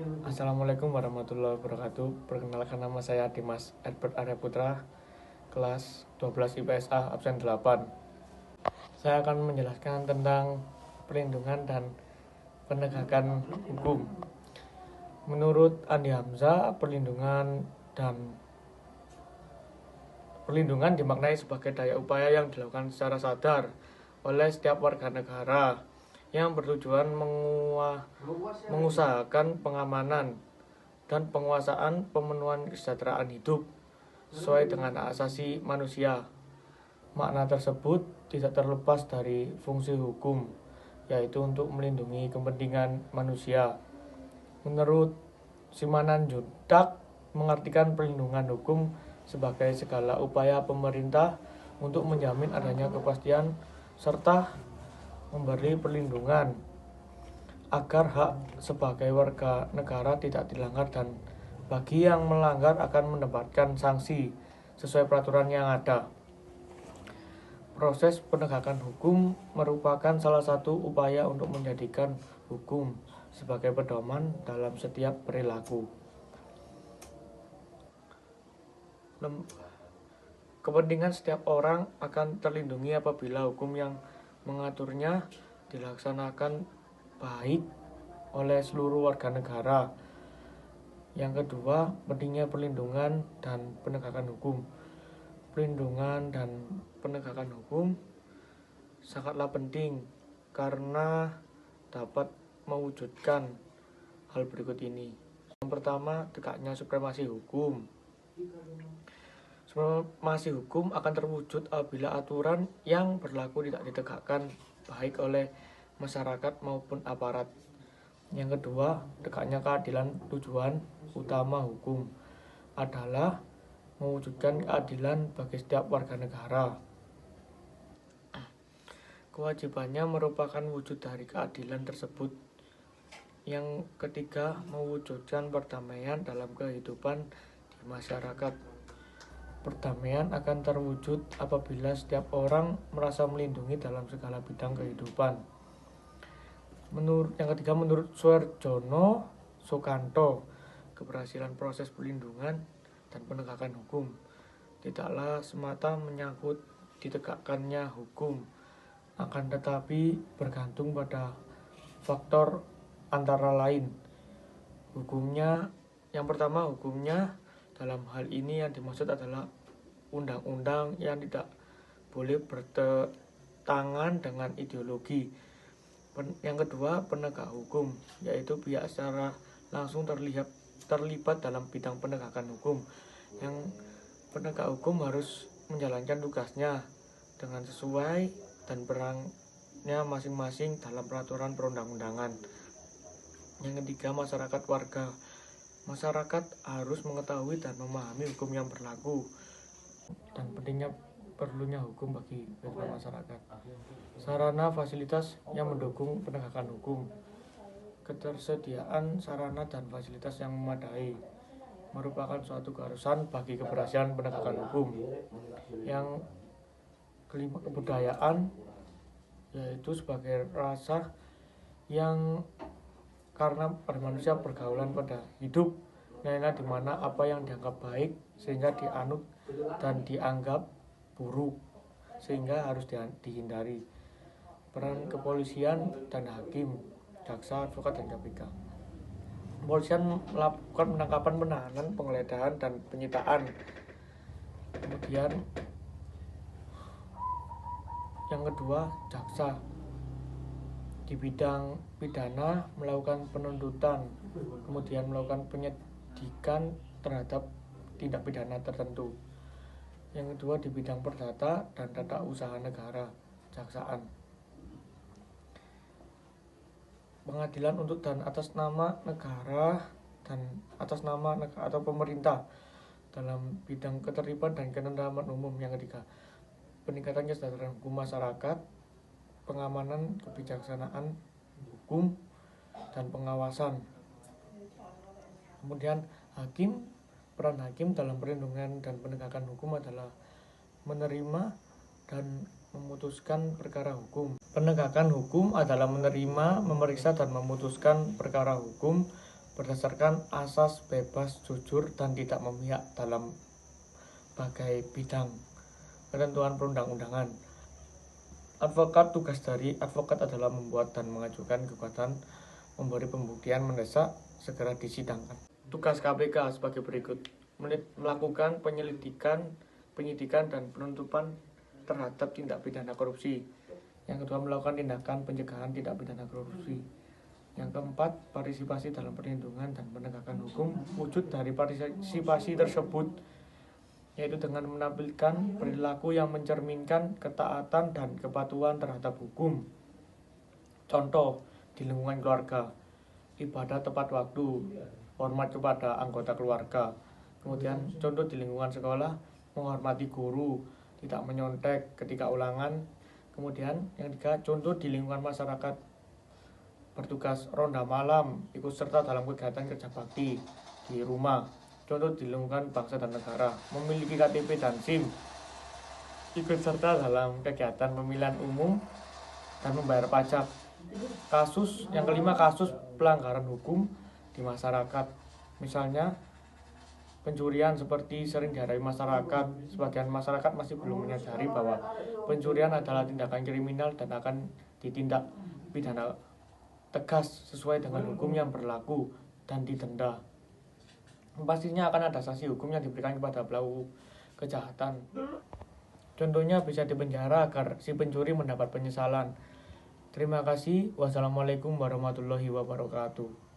Assalamualaikum warahmatullahi wabarakatuh. Perkenalkan, nama saya Dimas Edward Arya Putra, kelas 12 IPS A absen 8. Saya akan menjelaskan tentang perlindungan dan penegakan hukum. Menurut Andi Hamzah, perlindungan dimaknai sebagai daya upaya yang dilakukan secara sadar oleh setiap warga negara yang bertujuan mengusahakan pengamanan dan penguasaan pemenuhan kesejahteraan hidup sesuai dengan hak asasi manusia. Makna tersebut tidak terlepas dari fungsi hukum, yaitu untuk melindungi kepentingan manusia. Menurut Simanjuntak, mengartikan perlindungan hukum sebagai segala upaya pemerintah untuk menjamin adanya kepastian serta memberi perlindungan agar hak sebagai warga negara tidak dilanggar, dan bagi yang melanggar akan mendapatkan sanksi sesuai peraturan yang ada. Proses penegakan hukum merupakan salah satu upaya untuk menjadikan hukum sebagai pedoman dalam setiap perilaku. Kepentingan setiap orang akan terlindungi apabila hukum yang mengaturnya dilaksanakan baik oleh seluruh warga negara. Yang kedua, pentingnya perlindungan dan penegakan hukum. Perlindungan dan penegakan hukum sangatlah penting karena dapat mewujudkan hal berikut ini. Yang pertama, tegaknya supremasi hukum. Supremasi hukum akan terwujud apabila aturan yang berlaku tidak ditegakkan baik oleh masyarakat maupun aparat. Yang kedua, tegaknya keadilan. Tujuan utama hukum adalah mewujudkan keadilan bagi setiap warga negara. Kewajibannya merupakan wujud dari keadilan tersebut. Yang ketiga, mewujudkan perdamaian dalam kehidupan di masyarakat. Perdamaian akan terwujud apabila setiap orang merasa melindungi dalam segala bidang kehidupan. Yang ketiga, menurut Suarjono Sukanto, keberhasilan proses perlindungan dan penegakan hukum tidaklah semata menyangkut ditegakkannya hukum, akan tetapi bergantung pada faktor antara lain. Yang pertama, hukumnya. Dalam hal ini yang dimaksud adalah undang-undang yang tidak boleh bertentangan dengan ideologi. Yang kedua, penegak hukum, yaitu pihak secara langsung terlibat dalam bidang penegakan hukum. Yang penegak hukum harus menjalankan tugasnya dengan sesuai dan perannya masing-masing dalam peraturan perundang-undangan. Yang ketiga, masyarakat harus mengetahui dan memahami hukum yang berlaku dan pentingnya perlunya hukum bagi masyarakat. Sarana fasilitas yang mendukung penegakan hukum. Ketersediaan sarana dan fasilitas yang memadai merupakan suatu keharusan bagi keberhasilan penegakan hukum. Yang kelima, kebudayaan, yaitu sebagai rasa yang karena pada manusia pergaulan pada hidup nilai di mana apa yang dianggap baik sehingga dianut dan dianggap buruk sehingga harus dihindari. Peran kepolisian dan hakim, jaksa, advokat, dan KPK. Kepolisian melakukan penangkapan, penahanan, penggeledahan, dan penyitaan. Kemudian yang kedua, jaksa di bidang pidana melakukan penuntutan, kemudian melakukan penyidikan terhadap tindak pidana tertentu. Yang kedua, di bidang perdata dan tata usaha negara, jaksaan. Pengadilan untuk dan atas nama negara dan atas nama negara atau pemerintah dalam bidang ketertiban dan ketentraman umum. Yang ketiga, peningkatan kesejahteraan hukum masyarakat, pengamanan kebijaksanaan hukum dan pengawasan. Kemudian hakim, peran hakim dalam perlindungan dan penegakan hukum adalah menerima dan memutuskan perkara hukum. Penegakan hukum adalah menerima, memeriksa, dan memutuskan perkara hukum berdasarkan asas bebas, jujur, dan tidak memihak dalam berbagai bidang ketentuan perundang-undangan. Tugas dari advokat adalah membuat dan mengajukan gugatan, memberi pembuktian, mendesak, segera disidangkan. Tugas KPK sebagai berikut: melakukan penyidikan dan penuntutan terhadap tindak pidana korupsi. Yang kedua, melakukan tindakan pencegahan tindak pidana korupsi. Yang keempat, partisipasi dalam perlindungan dan penegakan hukum. Wujud dari partisipasi tersebut yaitu dengan menampilkan perilaku yang mencerminkan ketaatan dan kepatuhan terhadap hukum. Contoh, di lingkungan keluarga, ibadah tepat waktu, hormat kepada anggota keluarga. Kemudian contoh di lingkungan sekolah, menghormati guru, tidak menyontek ketika ulangan. Kemudian yang ketiga, contoh di lingkungan masyarakat, bertugas ronda malam, ikut serta dalam kegiatan kerja bakti di rumah. Contoh di lingkungan bangsa dan negara, memiliki KTP dan SIM, ikut serta dalam kegiatan pemilihan umum dan membayar pajak. Yang kelima, kasus pelanggaran hukum di masyarakat. Misalnya pencurian seperti sering dihadapi masyarakat. Sebagian masyarakat masih belum menyadari bahwa pencurian adalah tindakan kriminal dan akan ditindak pidana tegas sesuai dengan hukum yang berlaku dan didenda. Pastinya akan ada sanksi hukum yang diberikan kepada pelaku kejahatan. Contohnya bisa dipenjara agar si pencuri mendapat penyesalan. Terima kasih. Wassalamualaikum warahmatullahi wabarakatuh.